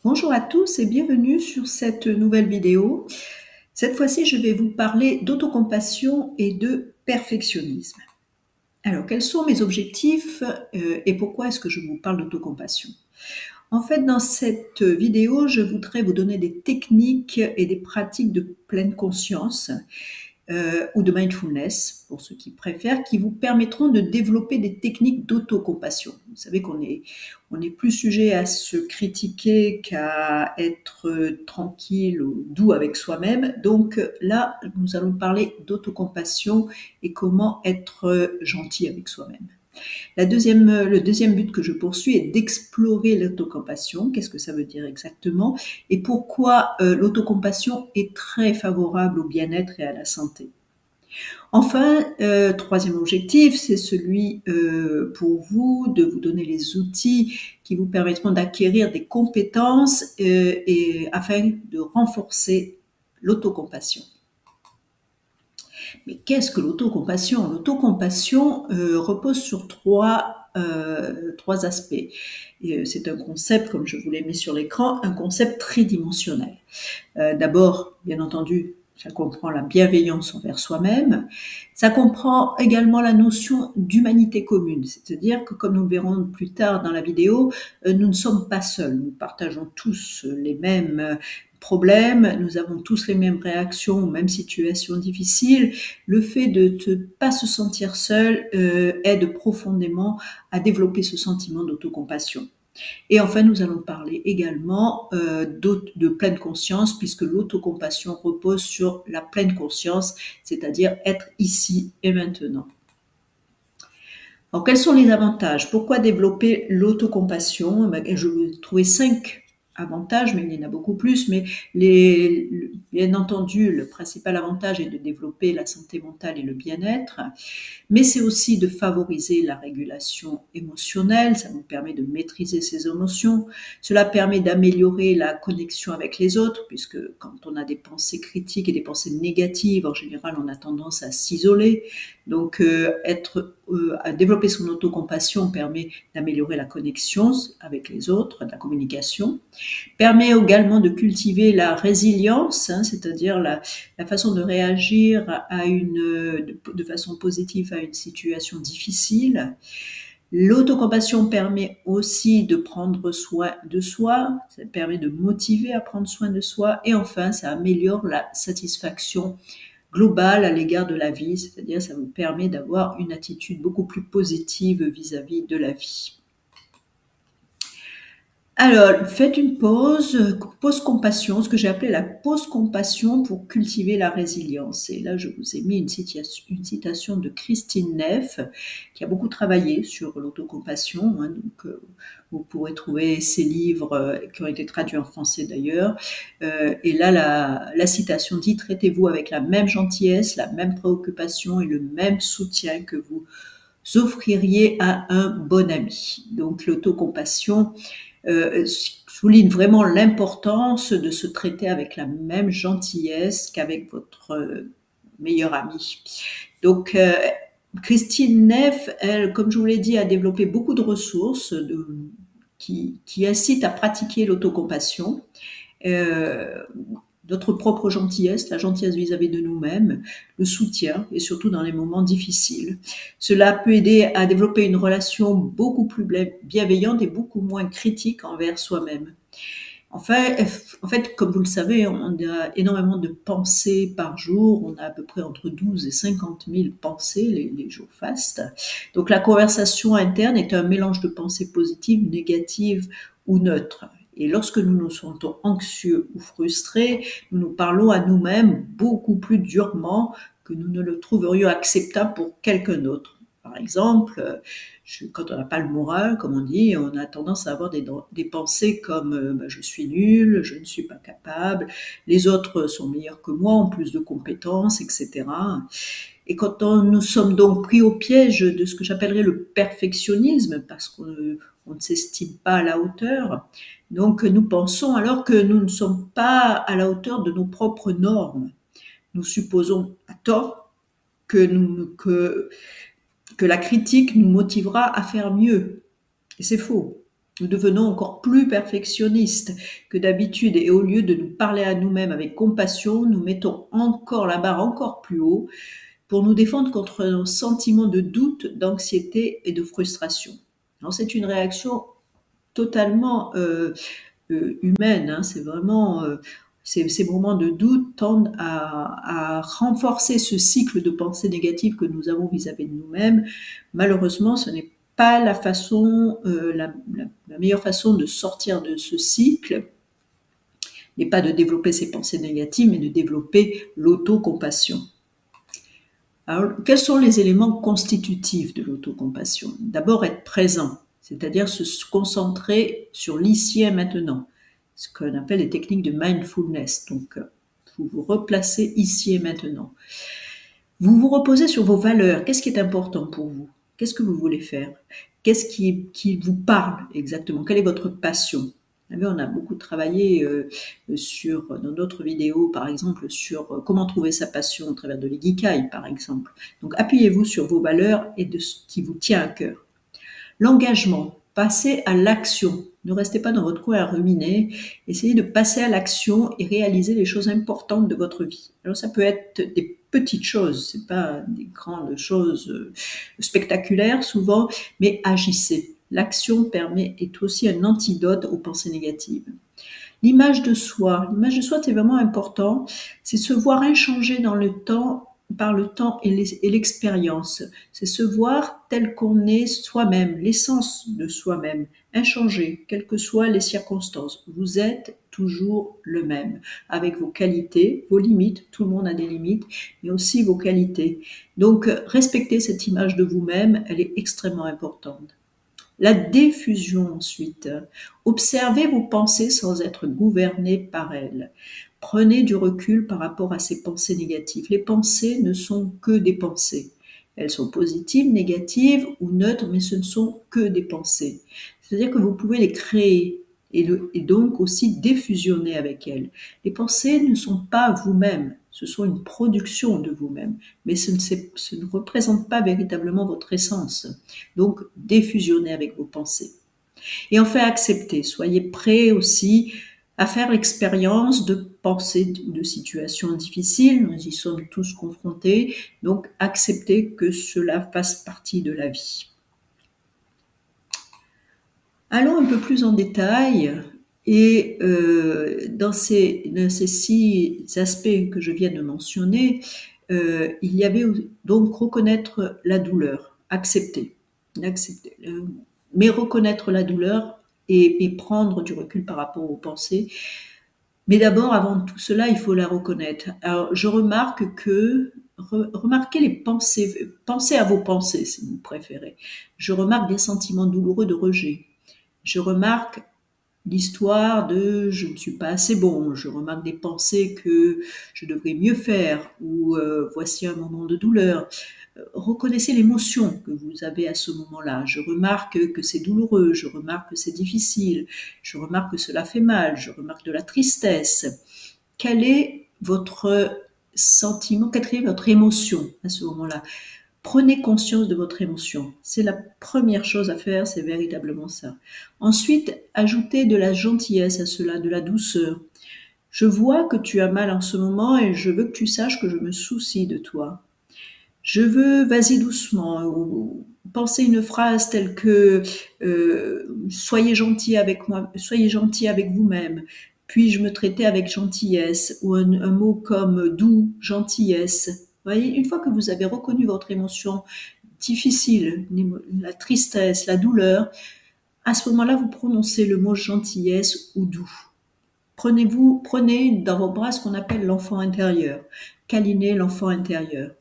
Bonjour à tous et bienvenue sur cette nouvelle vidéo. Cette fois-ci, je vais vous parler d'autocompassion et de perfectionnisme. Alors, quels sont mes objectifs et pourquoi est-ce que je vous parle d'autocompassion? En fait, dans cette vidéo, je voudrais vous donner des techniques et des pratiques de pleine conscience ou de mindfulness, pour ceux qui préfèrent, qui vous permettront de développer des techniques d'autocompassion. Vous savez on est plus sujet à se critiquer qu'à être tranquille ou doux avec soi-même. Donc là, nous allons parler d'autocompassion et comment être gentil avec soi-même. Le deuxième but que je poursuis est d'explorer l'autocompassion. Qu'est-ce que ça veut dire exactement? Et pourquoi l'autocompassion est très favorable au bien-être et à la santé. Enfin, troisième objectif, c'est celui pour vous de vous donner les outils qui vous permettront d'acquérir des compétences afin de renforcer l'autocompassion. Mais qu'est-ce que l'autocompassion? L'autocompassion repose sur trois aspects. C'est un concept, comme je vous l'ai mis sur l'écran, un concept tridimensionnel. D'abord, bien entendu, ça comprend la bienveillance envers soi-même. Ça comprend également la notion d'humanité commune, c'est-à-dire que, comme nous le verrons plus tard dans la vidéo, nous ne sommes pas seuls. Nous partageons tous les mêmes problèmes, nous avons tous les mêmes réactions aux mêmes situations difficiles. Le fait de ne pas se sentir seul aide profondément à développer ce sentiment d'autocompassion. Et enfin, nous allons parler également de pleine conscience, puisque l'autocompassion repose sur la pleine conscience, c'est-à-dire être ici et maintenant. Alors, quels sont les avantages? Pourquoi développer l'autocompassion? Je vais trouver 5 avantages, mais il y en a beaucoup plus. Mais bien entendu, le principal avantage est de développer la santé mentale et le bien-être. Mais c'est aussi de favoriser la régulation émotionnelle, ça nous permet de maîtriser ses émotions, cela permet d'améliorer la connexion avec les autres, puisque quand on a des pensées critiques et des pensées négatives, en général, on a tendance à s'isoler. Donc, développer son autocompassion permet d'améliorer la connexion avec les autres, la communication, permet également de cultiver la résilience, c'est-à-dire la façon de réagir de façon positive à une situation difficile. L'autocompassion permet aussi de prendre soin de soi, ça permet de motiver à prendre soin de soi, et enfin, ça améliore la satisfaction globale à l'égard de la vie, c'est-à-dire ça vous permet d'avoir une attitude beaucoup plus positive vis-à-vis de la vie. Alors, faites une pause compassion, ce que j'ai appelé la pause compassion pour cultiver la résilience. Et là, je vous ai mis une citation de Christine Neff, qui a beaucoup travaillé sur l'autocompassion. Donc, vous pourrez trouver ses livres qui ont été traduits en français d'ailleurs. Et là, la citation dit « Traitez-vous avec la même gentillesse, la même préoccupation et le même soutien que vous offririez à un bon ami. » Donc, l'autocompassion souligne vraiment l'importance de se traiter avec la même gentillesse qu'avec votre meilleur ami. Donc, Christine Neff, elle, comme je vous l'ai dit, a développé beaucoup de ressources qui incitent à pratiquer l'autocompassion. Notre propre gentillesse, la gentillesse vis-à-vis de nous-mêmes, le soutien, et surtout dans les moments difficiles. Cela peut aider à développer une relation beaucoup plus bienveillante et beaucoup moins critique envers soi-même. Enfin, en fait, comme vous le savez, on a énormément de pensées par jour. On a à peu près entre 12 et 50 000 pensées les jours fastes. Donc la conversation interne est un mélange de pensées positives, négatives ou neutres. Et lorsque nous nous sentons anxieux ou frustrés, nous nous parlons à nous-mêmes beaucoup plus durement que nous ne le trouverions acceptable pour quelqu'un d'autre. Par exemple, quand on n'a pas le moral, comme on dit, on a tendance à avoir des pensées comme je suis nul, je ne suis pas capable, les autres sont meilleurs que moi, ont plus de compétences, etc. Et quand nous sommes donc pris au piège de ce que j'appellerais le perfectionnisme, parce qu'on ne s'estime pas à la hauteur, donc nous pensons alors que nous ne sommes pas à la hauteur de nos propres normes. Nous supposons à tort que la critique nous motivera à faire mieux. Et c'est faux. Nous devenons encore plus perfectionnistes que d'habitude et au lieu de nous parler à nous-mêmes avec compassion, nous mettons encore la barre encore plus haut pour nous défendre contre nos sentiments de doute, d'anxiété et de frustration. Alors c'est une réaction totalement humaine, hein. C'est vraiment ces moments de doute tendent à renforcer ce cycle de pensée négative que nous avons vis-à-vis de nous-mêmes. Malheureusement, ce n'est pas la façon, la meilleure façon de sortir de ce cycle n'est pas de développer ces pensées négatives, mais de développer l'autocompassion. Alors, quels sont les éléments constitutifs de l'autocompassion? D'abord, être présent, c'est-à-dire se concentrer sur l'ici et maintenant, ce qu'on appelle les techniques de mindfulness. Donc, vous vous replacez ici et maintenant. Vous vous reposez sur vos valeurs. Qu'est-ce qui est important pour vous? Qu'est-ce que vous voulez faire? Qu'est-ce qui vous parle exactement? Quelle est votre passion? On a beaucoup travaillé dans d'autres vidéos, par exemple, sur comment trouver sa passion au travers de l'ikigai, par exemple. Donc, appuyez-vous sur vos valeurs et de ce qui vous tient à cœur. L'engagement, passez à l'action. Ne restez pas dans votre coin à ruminer. Essayez de passer à l'action et réaliser les choses importantes de votre vie. Alors, ça peut être des petites choses, c'est pas des grandes choses spectaculaires souvent, mais agissez. L'action est aussi un antidote aux pensées négatives. L'image de soi, c'est vraiment important. C'est se voir inchangé dans le temps, par le temps et l'expérience. C'est se voir tel qu'on est soi-même, l'essence de soi-même, inchangé, quelles que soient les circonstances. Vous êtes toujours le même, avec vos qualités, vos limites. Tout le monde a des limites, mais aussi vos qualités. Donc, respectez cette image de vous-même, elle est extrêmement importante. La diffusion ensuite. Observez vos pensées sans être gouverné par elles. Prenez du recul par rapport à ces pensées négatives. Les pensées ne sont que des pensées. Elles sont positives, négatives ou neutres, mais ce ne sont que des pensées. C'est-à-dire que vous pouvez les créer et donc aussi diffusionner avec elles. Les pensées ne sont pas vous-même, ce sont une production de vous-même, mais ce ne représente pas véritablement votre essence. Donc, diffusionnez avec vos pensées. Et enfin, acceptez. Soyez prêts aussi à faire l'expérience de pensées de situations difficiles. Nous y sommes tous confrontés. Donc, acceptez que cela fasse partie de la vie. Allons un peu plus en détail. Et dans ces 6 aspects que je viens de mentionner, il y avait donc reconnaître la douleur, accepter, mais reconnaître la douleur et prendre du recul par rapport aux pensées. Mais d'abord, avant tout cela, il faut la reconnaître. Alors, je remarque que remarquez les pensées, pensez à vos pensées si vous préférez. Je remarque des sentiments douloureux de rejet. Je remarque l'histoire de je ne suis pas assez bon, je remarque des pensées que je devrais mieux faire ou voici un moment de douleur. Reconnaissez l'émotion que vous avez à ce moment-là. Je remarque que c'est douloureux, je remarque que c'est difficile, je remarque que cela fait mal, je remarque de la tristesse. Quel est votre sentiment, quelle est votre émotion à ce moment-là? Prenez conscience de votre émotion. C'est la première chose à faire, c'est véritablement ça. Ensuite, ajoutez de la gentillesse à cela, de la douceur. Je vois que tu as mal en ce moment et je veux que tu saches que je me soucie de toi. Je veux, vas-y doucement, ou pensez une phrase telle que soyez gentil avec moi, soyez gentil avec vous-même. Puis-je me traiter avec gentillesse, ou un mot comme doux, gentillesse. Vous voyez, une fois que vous avez reconnu votre émotion difficile, la tristesse, la douleur, à ce moment-là, vous prononcez le mot gentillesse ou doux. Prenez dans vos bras ce qu'on appelle l'enfant intérieur. Câlinez l'enfant intérieur.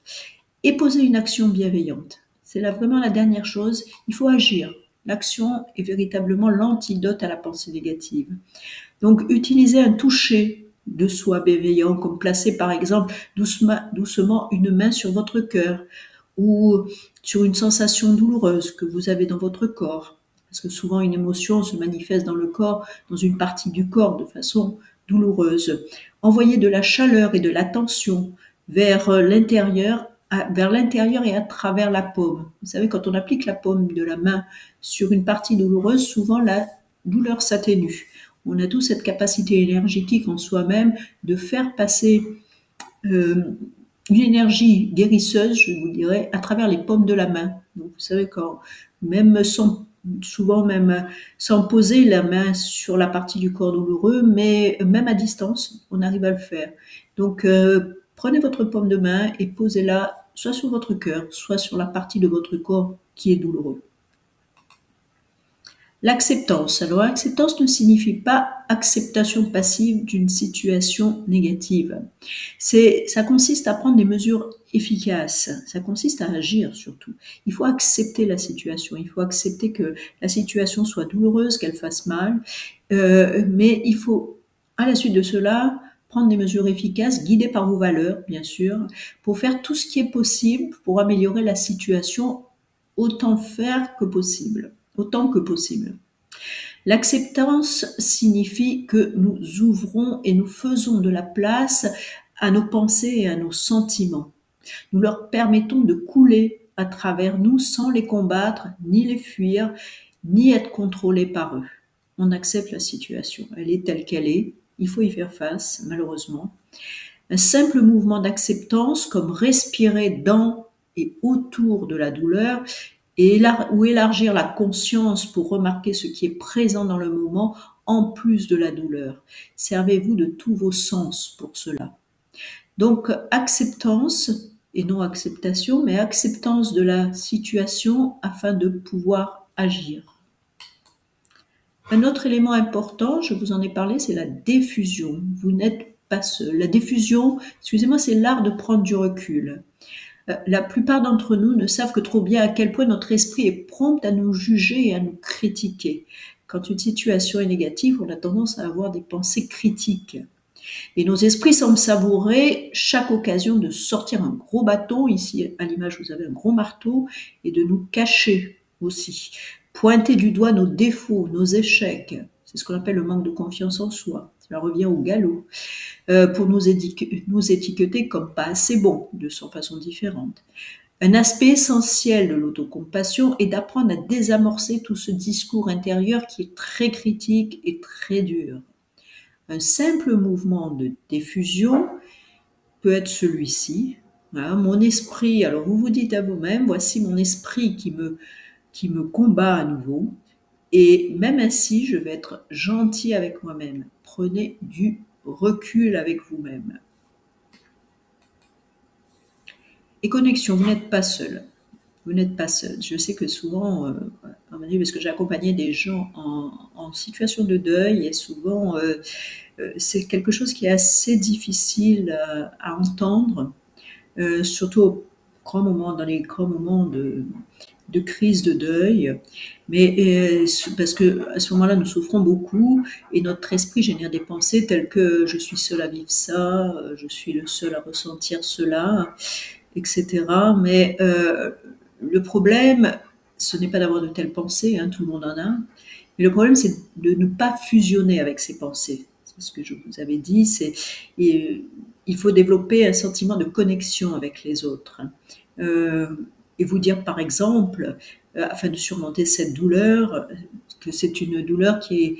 Et posez une action bienveillante. C'est là vraiment la dernière chose. Il faut agir. L'action est véritablement l'antidote à la pensée négative. Donc, utilisez un toucher de soi bienveillant, comme placer par exemple doucement une main sur votre cœur ou sur une sensation douloureuse que vous avez dans votre corps. Parce que souvent une émotion se manifeste dans le corps, dans une partie du corps de façon douloureuse. Envoyez de la chaleur et de l'attention vers l'intérieur et à travers la paume. Vous savez, quand on applique la paume de la main sur une partie douloureuse, souvent là, douleur s'atténue. On a tous cette capacité énergétique en soi-même de faire passer une énergie guérisseuse, je vous dirais, à travers les paumes de la main. Donc, vous savez, quand même souvent même sans poser la main sur la partie du corps douloureux, mais même à distance, on arrive à le faire. Donc, prenez votre paume de main et posez-la soit sur votre cœur, soit sur la partie de votre corps qui est douloureux. L'acceptance. Alors, l'acceptance ne signifie pas acceptation passive d'une situation négative. Ça consiste à prendre des mesures efficaces. Ça consiste à agir surtout. Il faut accepter la situation. Il faut accepter que la situation soit douloureuse, qu'elle fasse mal. Mais il faut, à la suite de cela, prendre des mesures efficaces, guidées par vos valeurs, bien sûr, pour faire tout ce qui est possible pour améliorer la situation autant que possible. L'acceptance signifie que nous ouvrons et nous faisons de la place à nos pensées et à nos sentiments. Nous leur permettons de couler à travers nous sans les combattre, ni les fuir, ni être contrôlés par eux. On accepte la situation, elle est telle qu'elle est, il faut y faire face, malheureusement. Un simple mouvement d'acceptance, comme respirer dans et autour de la douleur, ou élargir la conscience pour remarquer ce qui est présent dans le moment, en plus de la douleur. Servez-vous de tous vos sens pour cela. Donc, acceptance, et non acceptation, mais acceptance de la situation afin de pouvoir agir. Un autre élément important, je vous en ai parlé, c'est la diffusion. Vous n'êtes pas seul. La diffusion, excusez-moi, c'est l'art de prendre du recul. La plupart d'entre nous ne savent que trop bien à quel point notre esprit est prompt à nous juger et à nous critiquer. Quand une situation est négative, on a tendance à avoir des pensées critiques. Et nos esprits semblent savourer chaque occasion de sortir un gros bâton, ici à l'image vous avez un gros marteau, et de nous cacher aussi. Pointer du doigt nos défauts, nos échecs, c'est ce qu'on appelle le manque de confiance en soi, cela revient au galop, pour nous étiqueter comme pas assez bons, de façon différente. Un aspect essentiel de l'autocompassion est d'apprendre à désamorcer tout ce discours intérieur qui est très critique et très dur. Un simple mouvement de diffusion peut être celui-ci. Voilà, mon esprit, alors vous vous dites à vous-même, voici mon esprit qui me combat à nouveau. Et même ainsi, je vais être gentil avec moi-même. Prenez du recul avec vous-même. Et connexion, vous n'êtes pas seul. Vous n'êtes pas seul. Je sais que souvent, parce que j'ai accompagné des gens en situation de deuil, et souvent, c'est quelque chose qui est assez difficile à entendre, surtout dans les grands moments de crise de deuil, mais parce que à ce moment-là, nous souffrons beaucoup et notre esprit génère des pensées telles que je suis seul à vivre ça, je suis le seul à ressentir cela, etc. Mais le problème, ce n'est pas d'avoir de telles pensées, hein, tout le monde en a, mais le problème, c'est de ne pas fusionner avec ces pensées. C'est ce que je vous avais dit, il faut développer un sentiment de connexion avec les autres. Et vous dire, par exemple, afin de surmonter cette douleur, que c'est une douleur qui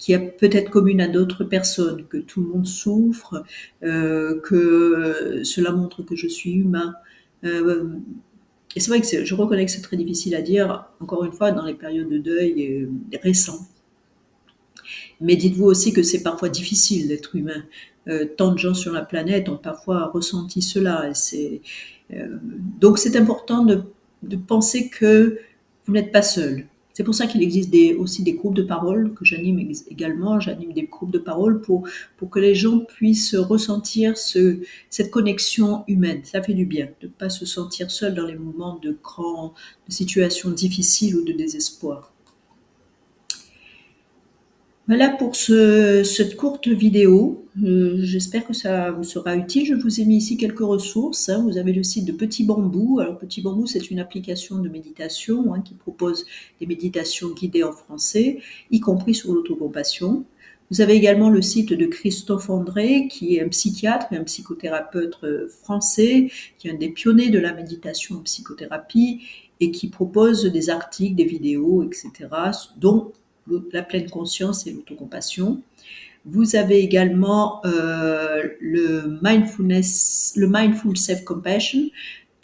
est peut-être commune à d'autres personnes, que tout le monde souffre, que cela montre que je suis humain. Et c'est vrai que je reconnais que c'est très difficile à dire, encore une fois, dans les périodes de deuil récents. Mais dites-vous aussi que c'est parfois difficile d'être humain. Tant de gens sur la planète ont parfois ressenti cela. Donc c'est important de penser que vous n'êtes pas seul. C'est pour ça qu'il existe aussi des groupes de parole que j'anime également. J'anime des groupes de parole pour que les gens puissent ressentir cette connexion humaine. Ça fait du bien de ne pas se sentir seul dans les moments de situations difficiles ou de désespoir. Voilà pour cette courte vidéo. J'espère que ça vous sera utile. Je vous ai mis ici quelques ressources. Vous avez le site de Petit Bambou. Alors Petit Bambou, c'est une application de méditation qui propose des méditations guidées en français, y compris sur l'autocompassion. Vous avez également le site de Christophe André, qui est un psychiatre et un psychothérapeute français, qui est un des pionniers de la méditation en psychothérapie et qui propose des articles, des vidéos, etc., dont la pleine conscience et l'autocompassion. Vous avez également le Mindful Self-Compassion,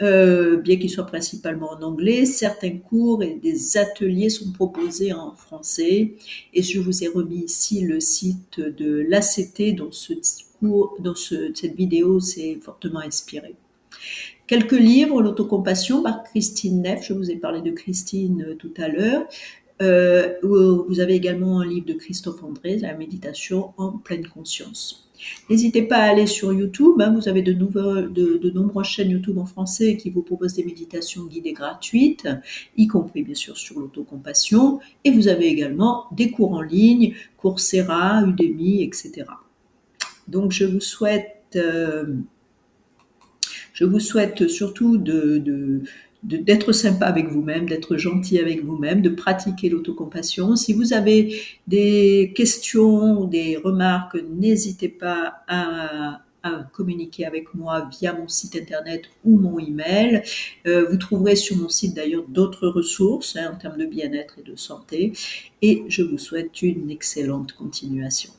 bien qu'il soit principalement en anglais. Certains cours et des ateliers sont proposés en français. Et je vous ai remis ici le site de l'ACT dont cette vidéo s'est fortement inspirée. Quelques livres, l'autocompassion par Christine Neff, je vous ai parlé de Christine tout à l'heure. Vous avez également un livre de Christophe André, La méditation en pleine conscience. N'hésitez pas à aller sur YouTube, hein, vous avez de nombreuses chaînes YouTube en français qui vous proposent des méditations guidées gratuites, y compris bien sûr sur l'autocompassion, et vous avez également des cours en ligne, Coursera, Udemy, etc. Donc je vous souhaite surtout d'être sympa avec vous-même, d'être gentil avec vous-même, de pratiquer l'autocompassion. Si vous avez des questions, des remarques, n'hésitez pas à communiquer avec moi via mon site internet ou mon email. Vous trouverez sur mon site d'ailleurs d'autres ressources en termes de bien-être et de santé. Et je vous souhaite une excellente continuation.